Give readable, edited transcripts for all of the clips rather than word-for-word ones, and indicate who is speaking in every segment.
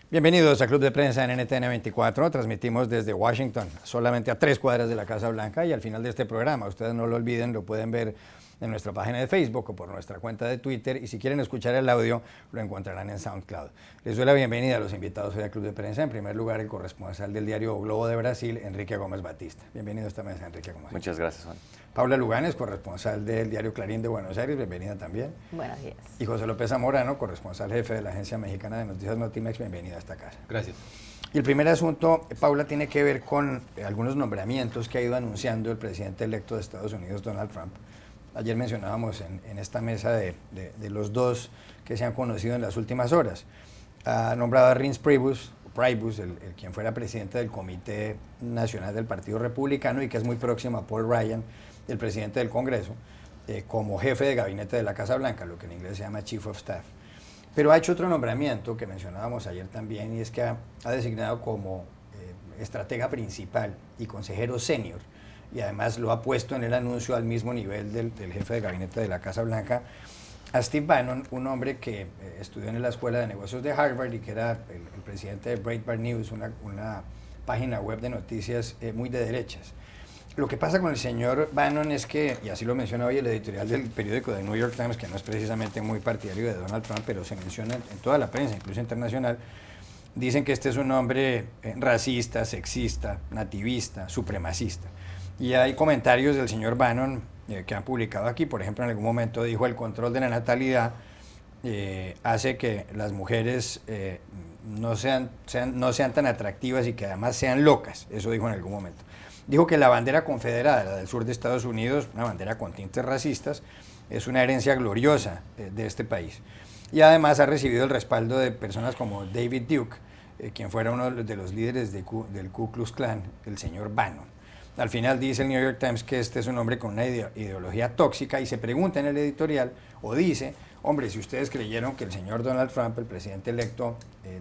Speaker 1: Bienvenidos a Club de Prensa en NTN 24. Transmitimos desde Washington, solamente a 3 cuadras de la Casa Blanca, y al final de este programa, ustedes no lo olviden, lo pueden ver en nuestra página de Facebook o por nuestra cuenta de Twitter, y si quieren escuchar el audio, lo encontrarán en SoundCloud. Les doy la bienvenida a los invitados hoy a Club de Prensa. En primer lugar, el corresponsal del diario O Globo de Brasil, Enrique Gómez Batista. Bienvenido a esta mesa, Enrique Gómez.
Speaker 2: Muchas gracias, Juan.
Speaker 1: Paula Luganes, corresponsal del diario Clarín de Buenos Aires, bienvenida también.
Speaker 3: Buenos días.
Speaker 1: Y José López Zamorano, corresponsal jefe de la Agencia Mexicana de Noticias Notimex, bienvenido a esta casa.
Speaker 2: Gracias.
Speaker 1: Y el primer asunto, Paula, tiene que ver con algunos nombramientos que ha ido anunciando el presidente electo de Estados Unidos, Donald Trump. Ayer mencionábamos en esta mesa de los dos que se han conocido en las últimas horas. Ha nombrado a Reince Priebus, quien fuera presidente del Comité Nacional del Partido Republicano y que es muy próximo a Paul Ryan, el presidente del Congreso, como jefe de gabinete de la Casa Blanca, lo que en inglés se llama Chief of Staff. Pero ha hecho otro nombramiento que mencionábamos ayer también, y es que ha designado como estratega principal y consejero senior, y además lo ha puesto en el anuncio al mismo nivel del jefe de gabinete de la Casa Blanca, a Steve Bannon, un hombre que estudió en la Escuela de Negocios de Harvard y que era el presidente de Breitbart News, una página web de noticias muy de derechas. Lo que pasa con el señor Bannon es que, y así lo menciona hoy el editorial del periódico The New York Times, que no es precisamente muy partidario de Donald Trump, pero se menciona en toda la prensa, incluso internacional, dicen que este es un hombre racista, sexista, nativista, supremacista. Y hay comentarios del señor Bannon que han publicado aquí. Por ejemplo, en algún momento dijo: el control de la natalidad hace que las mujeres no sean tan atractivas y que además sean locas. Eso dijo en algún momento. Dijo que la bandera confederada, la del sur de Estados Unidos, una bandera con tintes racistas, es una herencia gloriosa de este país. Y además ha recibido el respaldo de personas como David Duke, quien fuera uno de los líderes del Ku Klux Klan, el señor Bannon. Al final dice el New York Times que este es un hombre con una ideología tóxica, y se pregunta en el editorial, o dice: hombre, si ustedes creyeron que el señor Donald Trump, el presidente electo,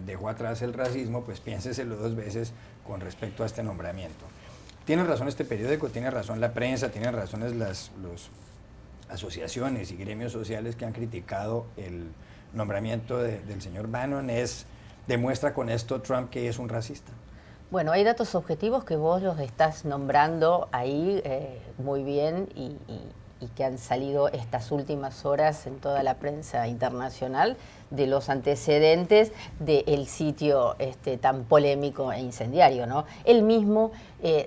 Speaker 1: dejó atrás el racismo, pues piénseselo 2 veces con respecto a este nombramiento. Tiene razón este periódico, tiene razón la prensa, tienen razones las asociaciones y gremios sociales que han criticado el nombramiento del señor Bannon. ¿Demuestra con esto Trump que es un racista?
Speaker 3: Bueno, hay datos objetivos que vos los estás nombrando ahí muy bien y que han salido estas últimas horas en toda la prensa internacional de los antecedentes del sitio tan polémico e incendiario, ¿no? Él mismo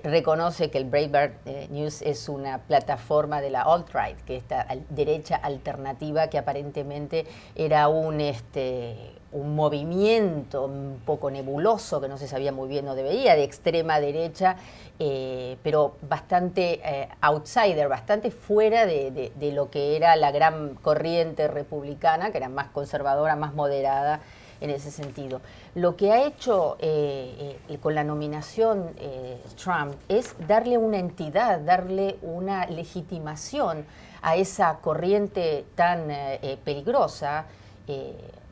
Speaker 3: reconoce que el Breitbart News es una plataforma de la alt-right, que esta derecha alternativa que aparentemente era un movimiento un poco nebuloso que no se sabía muy bien, no debería, de extrema derecha, pero bastante outsider, bastante fuera de lo que era la gran corriente republicana, que era más conservadora, más moderada en ese sentido. Lo que ha hecho con la nominación Trump es darle una entidad, darle una legitimación a esa corriente tan peligrosa,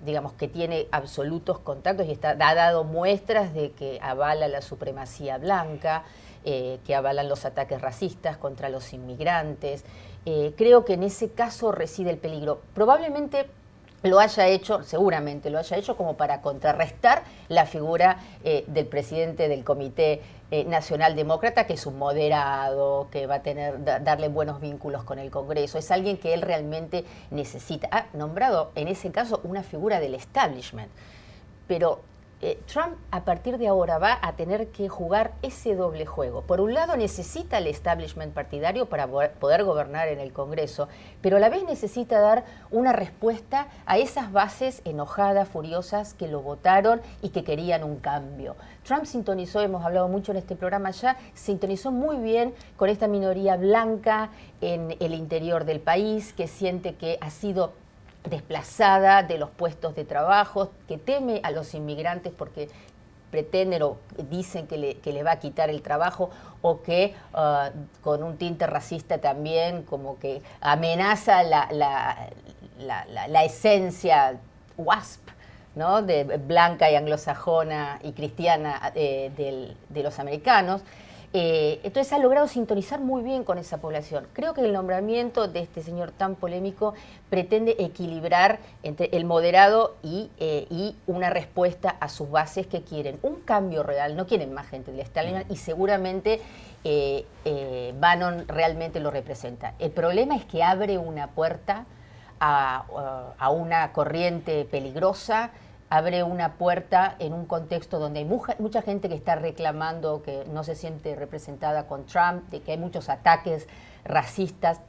Speaker 3: digamos, que tiene absolutos contactos y ha dado muestras de que avala la supremacía blanca, que avalan los ataques racistas contra los inmigrantes. Creo que en ese caso reside el peligro. Probablemente lo haya hecho, seguramente lo haya hecho como para contrarrestar la figura del presidente del Comité Nacional Demócrata, que es un moderado, que va a darle buenos vínculos con el Congreso. Es alguien que él realmente necesita. Ha nombrado en ese caso una figura del establishment, pero Trump a partir de ahora va a tener que jugar ese doble juego. Por un lado necesita el establishment partidario para poder gobernar en el Congreso, pero a la vez necesita dar una respuesta a esas bases enojadas, furiosas, que lo votaron y que querían un cambio. Trump sintonizó, hemos hablado mucho en este programa ya, sintonizó muy bien con esta minoría blanca en el interior del país, que siente que ha sido desplazada de los puestos de trabajo, que teme a los inmigrantes porque pretenden o dicen que le va a quitar el trabajo, o que con un tinte racista también como que amenaza la esencia WASP, ¿no?, de blanca y anglosajona y cristiana de los americanos. Entonces ha logrado sintonizar muy bien con esa población. Creo que el nombramiento de este señor tan polémico pretende equilibrar entre el moderado y una respuesta a sus bases que quieren un cambio real, no quieren más gente del establishment y seguramente Bannon realmente lo representa. El problema es que abre una puerta a una corriente peligrosa, abre una puerta en un contexto donde hay mucha gente que está reclamando que no se siente representada con Trump, de que hay muchos ataques racistas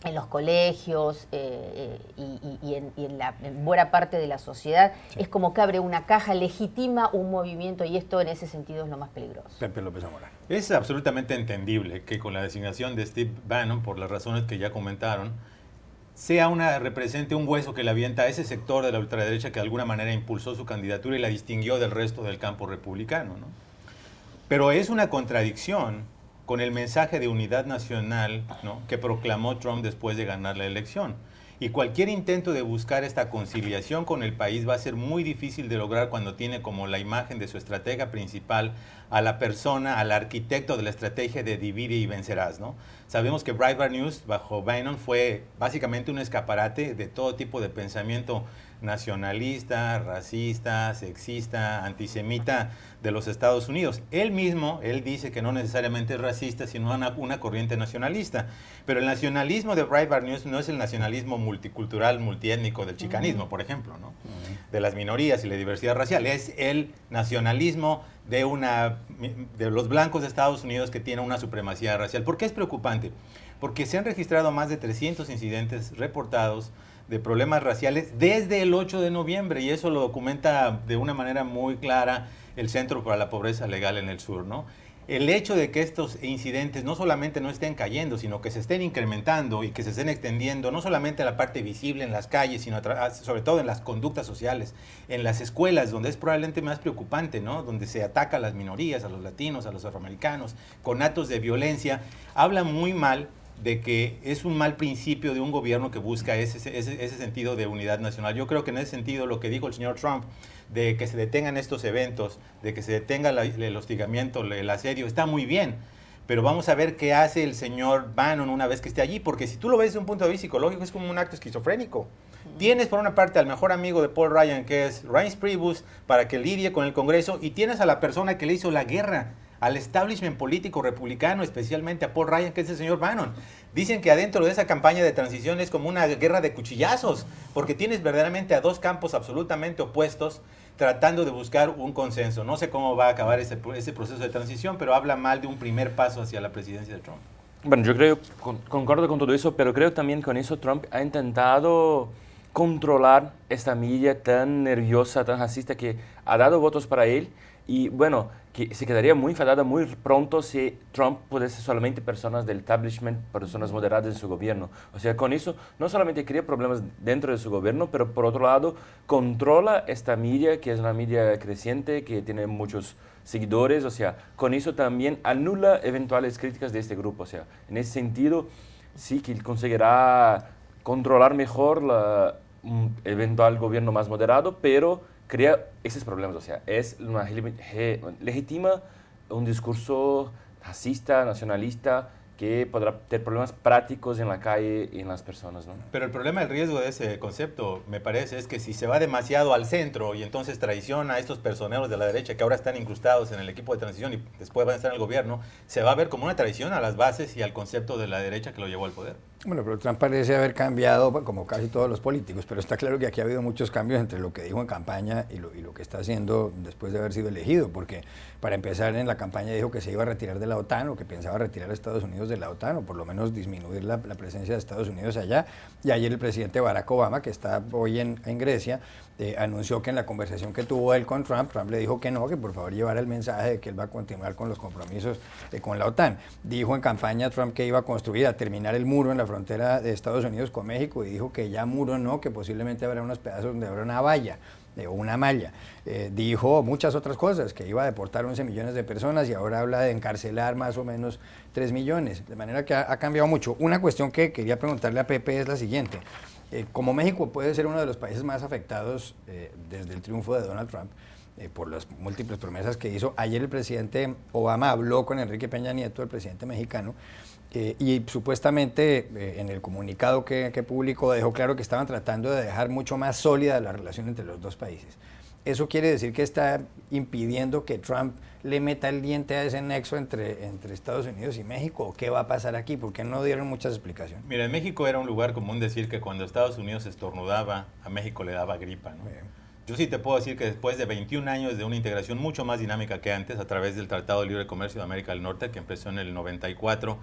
Speaker 3: en los colegios en buena parte de la sociedad. Sí. Es como que abre una caja, legitima un movimiento y esto en ese sentido es lo más peligroso.
Speaker 1: Pepe López Zamora.
Speaker 2: Es absolutamente entendible que con la designación de Steve Bannon, por las razones que ya comentaron, represente un hueso que le avienta a ese sector de la ultraderecha que de alguna manera impulsó su candidatura y la distinguió del resto del campo republicano, ¿no? Pero es una contradicción con el mensaje de unidad nacional, ¿no?, que proclamó Trump después de ganar la elección. Y cualquier intento de buscar esta conciliación con el país va a ser muy difícil de lograr cuando tiene como la imagen de su estratega principal a la persona, al arquitecto de la estrategia de divide y vencerás, ¿no? Sabemos que Breitbart News bajo Bannon fue básicamente un escaparate de todo tipo de pensamiento nacionalista, racista, sexista, antisemita de los Estados Unidos. Él dice que no necesariamente es racista, sino una corriente nacionalista. Pero el nacionalismo de Breitbart News no es el nacionalismo multicultural, multiétnico del chicanismo, por ejemplo, ¿no? De las minorías y la diversidad racial. Es el nacionalismo de los blancos de Estados Unidos que tiene una supremacía racial. ¿Por qué es preocupante? Porque se han registrado más de 300 incidentes reportados de problemas raciales desde el 8 de noviembre y eso lo documenta de una manera muy clara el Centro para la Pobreza Legal en el Sur, ¿no? El hecho de que estos incidentes no solamente no estén cayendo, sino que se estén incrementando y que se estén extendiendo, no solamente en la parte visible en las calles, sino sobre todo en las conductas sociales, en las escuelas, donde es probablemente más preocupante, ¿no?, donde se ataca a las minorías, a los latinos, a los afroamericanos, con actos de violencia, habla muy mal de que es un mal principio de un gobierno que busca ese sentido de unidad nacional. Yo creo que en ese sentido lo que dijo el señor Trump, de que se detengan estos eventos, de que se detenga el hostigamiento, el asedio, está muy bien, pero vamos a ver qué hace el señor Bannon una vez que esté allí, porque si tú lo ves desde un punto de vista psicológico, es como un acto esquizofrénico. Tienes por una parte al mejor amigo de Paul Ryan, que es Reince Priebus, para que lidie con el Congreso, y tienes a la persona que le hizo la guerra al establishment político republicano, especialmente a Paul Ryan, que es el señor Bannon. Dicen que adentro de esa campaña de transición es como una guerra de cuchillazos, porque tienes verdaderamente a dos campos absolutamente opuestos tratando de buscar un consenso. No sé cómo va a acabar ese proceso de transición, pero habla mal de un primer paso hacia la presidencia de Trump.
Speaker 4: Bueno, yo creo, concuerdo con todo eso, pero creo también con eso Trump ha intentado controlar esta media tan nerviosa, tan racista, que ha dado votos para él. Y bueno, que se quedaría muy enfadada muy pronto si Trump pudiese solamente personas del establishment, personas moderadas en su gobierno. O sea, con eso no solamente crea problemas dentro de su gobierno, pero por otro lado controla esta media, que es una media creciente, que tiene muchos seguidores. O sea, con eso también anula eventuales críticas de este grupo. O sea, en ese sentido sí que conseguirá controlar mejor un eventual gobierno más moderado, pero crea esos problemas, o sea, legitima un discurso racista, nacionalista, que podrá tener problemas prácticos en la calle y en las personas, ¿no?
Speaker 2: Pero el problema, el riesgo de ese concepto, me parece, es que si se va demasiado al centro y entonces traiciona a estos personeros de la derecha que ahora están incrustados en el equipo de transición y después van a estar en el gobierno, se va a ver como una traición a las bases y al concepto de la derecha que lo llevó al poder.
Speaker 1: Bueno, pero Trump parece haber cambiado, como casi todos los políticos, pero está claro que aquí ha habido muchos cambios entre lo que dijo en campaña y lo que está haciendo después de haber sido elegido, porque para empezar en la campaña dijo que se iba a retirar de la OTAN o que pensaba retirar a Estados Unidos de la OTAN o por lo menos disminuir la presencia de Estados Unidos allá. Y ayer el presidente Barack Obama, que está hoy en Grecia, anunció que en la conversación que tuvo él con Trump, Trump le dijo que no, que por favor llevara el mensaje de que él va a continuar con los compromisos con la OTAN. Dijo en campaña Trump que iba a construir, a terminar el muro en la frontera de Estados Unidos con México y dijo que ya muro no, que posiblemente habrá unos pedazos donde habrá una valla o una malla. Dijo muchas otras cosas, que iba a deportar 11 millones de personas y ahora habla de encarcelar más o menos 3 millones. De manera que ha cambiado mucho. Una cuestión que quería preguntarle a Pepe es la siguiente. Como México puede ser uno de los países más afectados desde el triunfo de Donald Trump, por las múltiples promesas que hizo. Ayer el presidente Obama habló con Enrique Peña Nieto, el presidente mexicano, y supuestamente en el comunicado que publicó dejó claro que estaban tratando de dejar mucho más sólida la relación entre los dos países. ¿Eso quiere decir que está impidiendo que Trump le meta el diente a ese nexo entre Estados Unidos y México? ¿O qué va a pasar aquí? Porque no dieron muchas explicaciones.
Speaker 2: Mira, en México era un lugar común decir que cuando Estados Unidos estornudaba, a México le daba gripa, ¿no? Yo sí te puedo decir que después de 21 años de una integración mucho más dinámica que antes, a través del Tratado de Libre Comercio de América del Norte, que empezó en el 94,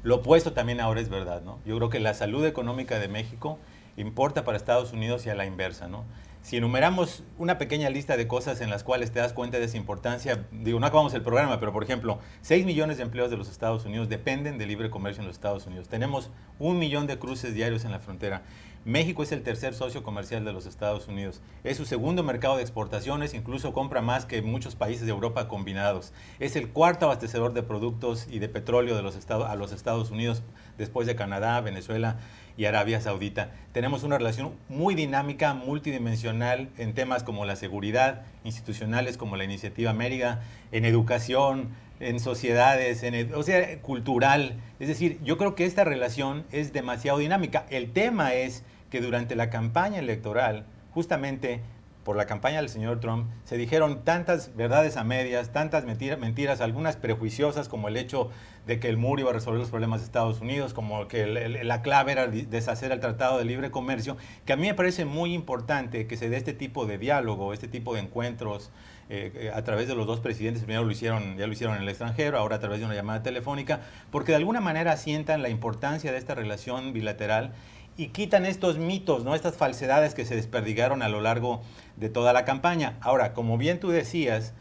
Speaker 2: lo opuesto también ahora es verdad, ¿no? Yo creo que la salud económica de México importa para Estados Unidos y a la inversa, ¿no? Si enumeramos una pequeña lista de cosas en las cuales te das cuenta de esa importancia, digo, no acabamos el programa, pero por ejemplo, 6 millones de empleos de los Estados Unidos dependen de libre comercio en los Estados Unidos. Tenemos 1 millón de cruces diarios en la frontera. México es el tercer socio comercial de los Estados Unidos. Es su segundo mercado de exportaciones, incluso compra más que muchos países de Europa combinados. Es el cuarto abastecedor de productos y de petróleo de a los Estados Unidos, después de Canadá, Venezuela y Arabia Saudita. Tenemos una relación muy dinámica, multidimensional en temas como la seguridad, institucionales como la Iniciativa Mérida, en educación, en sociedades, o sea, cultural. Es decir, yo creo que esta relación es demasiado dinámica. El tema es que durante la campaña electoral, justamente por la campaña del señor Trump, se dijeron tantas verdades a medias, tantas mentiras, algunas prejuiciosas, como el hecho de que el muro iba a resolver los problemas de Estados Unidos, como que la clave era deshacer el Tratado de Libre Comercio, que a mí me parece muy importante que se dé este tipo de diálogo, este tipo de encuentros a través de los dos presidentes. Primero ya lo hicieron en el extranjero, ahora a través de una llamada telefónica, porque de alguna manera asientan la importancia de esta relación bilateral y quitan estos mitos, ¿no? Estas falsedades que se desperdigaron a lo largo de toda la campaña. Ahora, como bien tú decías,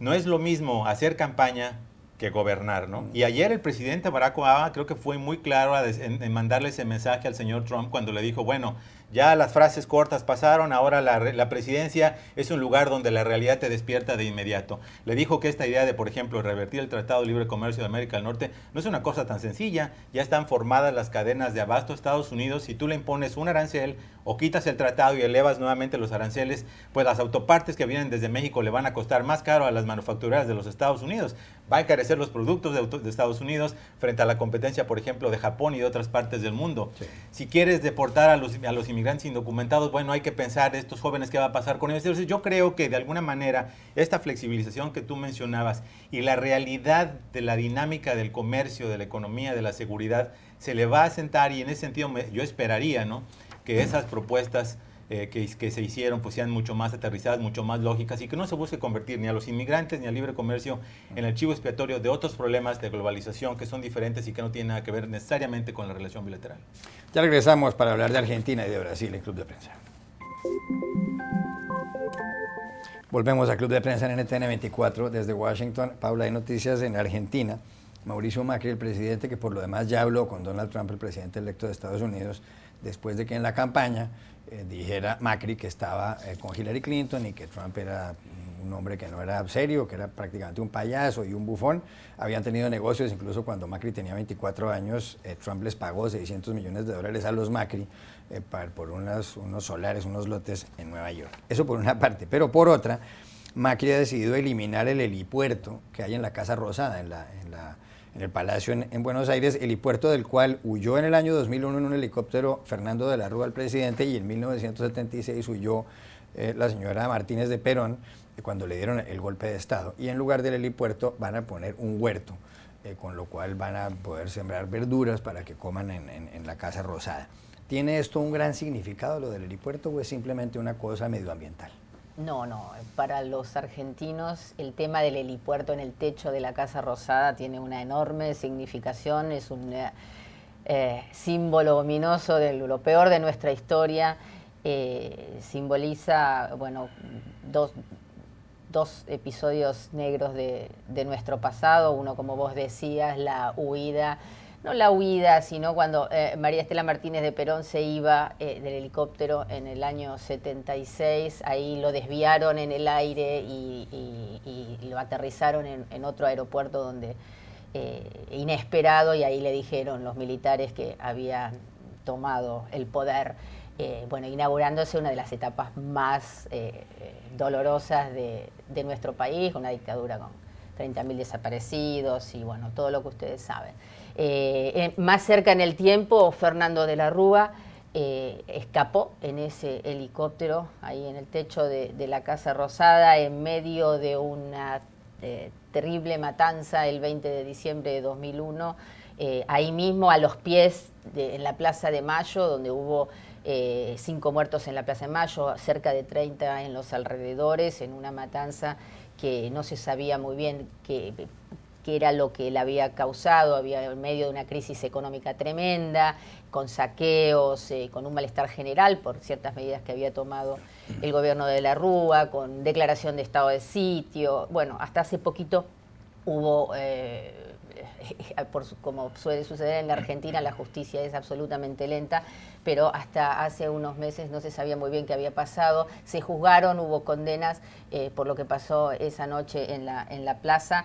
Speaker 2: no es lo mismo hacer campaña que gobernar, ¿no? Y ayer el presidente Barack Obama creo que fue muy claro en mandarle ese mensaje al señor Trump cuando le dijo, bueno, ya las frases cortas pasaron, ahora la presidencia es un lugar donde la realidad te despierta de inmediato. Le dijo que esta idea de, por ejemplo, revertir el Tratado de Libre Comercio de América del Norte no es una cosa tan sencilla. Ya están formadas las cadenas de abasto de Estados Unidos. Si tú le impones un arancel o quitas el tratado y elevas nuevamente los aranceles, pues las autopartes que vienen desde México le van a costar más caro a las manufactureras de los Estados Unidos. Va a encarecer los productos de Estados Unidos frente a la competencia, por ejemplo, de Japón y de otras partes del mundo. Sí. Si quieres deportar a los inmigrantes indocumentados, bueno, hay que pensar de estos jóvenes qué va a pasar con ellos. Entonces, yo creo que de alguna manera esta flexibilización que tú mencionabas y la realidad de la dinámica del comercio, de la economía, de la seguridad, se le va a asentar, y en ese sentido yo esperaría, ¿no?, que esas propuestas que se hicieron pues sean mucho más aterrizadas, mucho más lógicas, y que no se busque convertir ni a los inmigrantes ni al libre comercio en el chivo expiatorio de otros problemas de globalización que son diferentes y que no tienen nada que ver necesariamente con la relación bilateral.
Speaker 1: Ya regresamos para hablar de Argentina y de Brasil en Club de Prensa. Volvemos a Club de Prensa en NTN 24 desde Washington. Paula, hay noticias en Argentina. Mauricio Macri, el presidente, que por lo demás ya habló con Donald Trump, el presidente electo de Estados Unidos, después de que en la campaña dijera Macri que estaba con Hillary Clinton y que Trump era un hombre que no era serio, que era prácticamente un payaso y un bufón. Habían tenido negocios, incluso cuando Macri tenía 24 años, Trump les pagó $600 millones a los Macri por unos solares, unos lotes en Nueva York. Eso por una parte, pero por otra, Macri ha decidido eliminar el helipuerto que hay en la Casa Rosada, en el Palacio en Buenos Aires, helipuerto del cual huyó en el año 2001 en un helicóptero Fernando de la Rúa, el presidente, y en 1976 huyó la señora Martínez de Perón cuando le dieron el golpe de Estado. Y en lugar del helipuerto van a poner un huerto, con lo cual van a poder sembrar verduras para que coman en la Casa Rosada. ¿Tiene esto un gran significado, lo del helipuerto, o es simplemente una cosa medioambiental?
Speaker 3: No, para los argentinos el tema del helipuerto en el techo de la Casa Rosada tiene una enorme significación, es un símbolo ominoso de lo peor de nuestra historia, simboliza, bueno, dos episodios negros de nuestro pasado, uno, como vos decías, la huida, no la huida, sino cuando María Estela Martínez de Perón se iba del helicóptero en el año 76, ahí lo desviaron en el aire y lo aterrizaron en otro aeropuerto donde inesperado, y ahí le dijeron los militares que habían tomado el poder. bueno, inaugurándose una de las etapas más dolorosas de nuestro país, una dictadura con 30.000 desaparecidos y bueno, todo lo que ustedes saben. Más cerca en el tiempo, Fernando de la Rúa escapó en ese helicóptero ahí en el techo de la Casa Rosada en medio de una terrible matanza el 20 de diciembre de 2001, ahí mismo a los pies en la Plaza de Mayo, donde hubo 5 muertos en la Plaza de Mayo, cerca de 30 en los alrededores, en una matanza que no se sabía muy bien qué era lo que la había causado. Había en medio de una crisis económica tremenda, con saqueos, con un malestar general por ciertas medidas que había tomado el gobierno de la Rúa, con declaración de estado de sitio. Bueno, hasta hace poquito hubo, como suele suceder en la Argentina, la justicia es absolutamente lenta, pero hasta hace unos meses no se sabía muy bien qué había pasado. Se juzgaron, hubo condenas por lo que pasó esa noche en la plaza,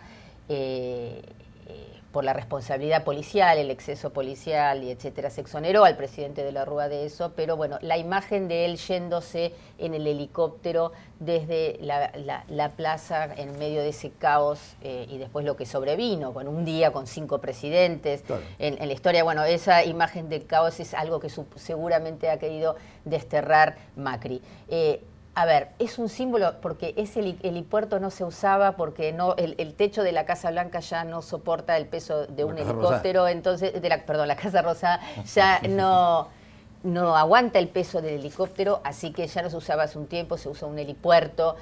Speaker 3: por la responsabilidad policial, el exceso policial y etcétera. Se exoneró al presidente de la Rúa de eso, pero bueno, la imagen de él yéndose en el helicóptero desde la plaza en medio de ese caos y después lo que sobrevino, con un día con 5 presidentes, claro, en la historia, bueno, esa imagen del caos es algo que seguramente ha querido desterrar Macri. A ver, es un símbolo porque ese helipuerto no se usaba, porque no, el techo de la Casa Blanca ya no soporta el peso de un helicóptero, entonces, la Casa Rosada ya no aguanta el peso del helicóptero, así que ya no se usaba hace un tiempo, se usa un helipuerto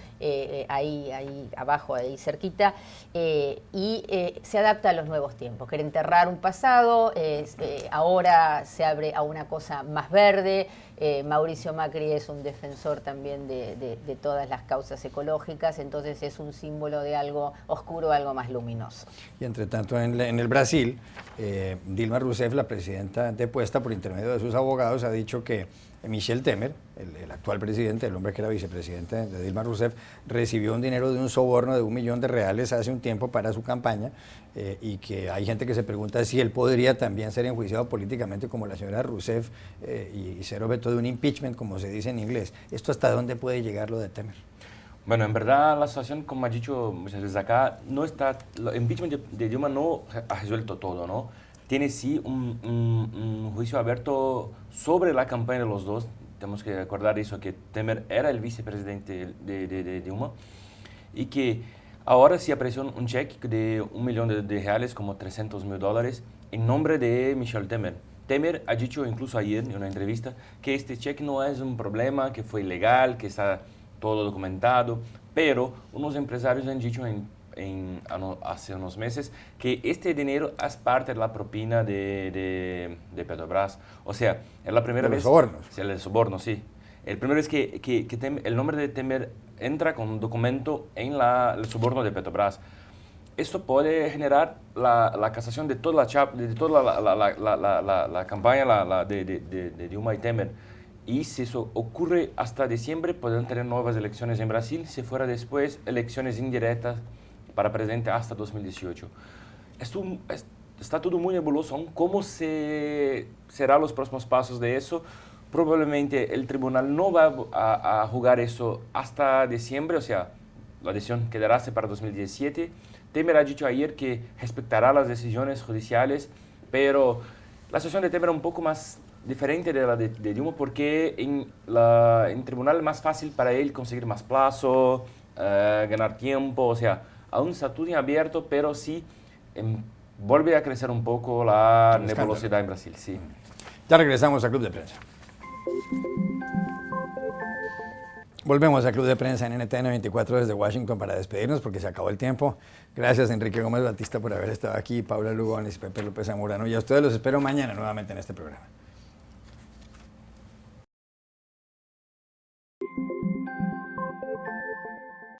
Speaker 3: ahí abajo, ahí cerquita, y se adapta a los nuevos tiempos. Quiere enterrar un pasado, ahora se abre a una cosa más verde. Mauricio Macri es un defensor también de todas las causas ecológicas, entonces es un símbolo de algo oscuro, algo más luminoso.
Speaker 1: Y entre tanto en el Brasil, Dilma Rousseff, la presidenta depuesta por intermedio de sus abogados, ha dicho que Michel Temer, el actual presidente, el hombre que era vicepresidente de Dilma Rousseff, recibió un dinero de un soborno de $1 millón hace un tiempo para su campaña, y que hay gente que se pregunta si él podría también ser enjuiciado políticamente como la señora Rousseff y ser objeto de un impeachment, como se dice en inglés. ¿Esto hasta dónde puede llegar lo de Temer?
Speaker 4: Bueno, en verdad la situación, como ha dicho muchas veces acá, no está, el impeachment de Dilma no ha resuelto todo, ¿no? Tiene sí un juicio abierto sobre la campaña de los dos. Tenemos que recordar eso, que Temer era el vicepresidente de Dilma y que ahora sí apareció un cheque de $1 millón como $300.000 en nombre de Michel Temer. Temer ha dicho incluso ayer en una entrevista que este cheque no es un problema, que fue legal, que está todo documentado, pero unos empresarios han dicho hace unos meses que este dinero es parte de la propina de Petrobras. O sea, es la primera vez...
Speaker 1: sobornos.
Speaker 4: Sí, el soborno, sí. El primero es que el nombre de Temer entra con un documento en el soborno de Petrobras. Esto puede generar la casación de toda la campaña de Dilma y Temer. Y si eso ocurre hasta diciembre, podrán tener nuevas elecciones en Brasil. Si fuera después, elecciones indirectas para presidente hasta 2018. Está todo muy nebuloso aún. ¿Cómo serán los próximos pasos de eso? Probablemente el tribunal no va a jugar eso hasta diciembre, o sea, la decisión quedará para 2017. Temer ha dicho ayer que respetará las decisiones judiciales, pero la situación de Temer es un poco más diferente de la de Dilma, porque en tribunal es más fácil para él conseguir más plazo, ganar tiempo, o sea, aún está todo en abierto, pero sí vuelve a crecer un poco la nebulosidad en Brasil. Sí.
Speaker 1: Ya regresamos al Club de Prensa. Volvemos al Club de Prensa en NTN 24 desde Washington para despedirnos porque se acabó el tiempo. Gracias Enrique Gómez Batista por haber estado aquí, Paula Lugones y Pepe López Zamorano. Y a ustedes los espero mañana nuevamente en este programa.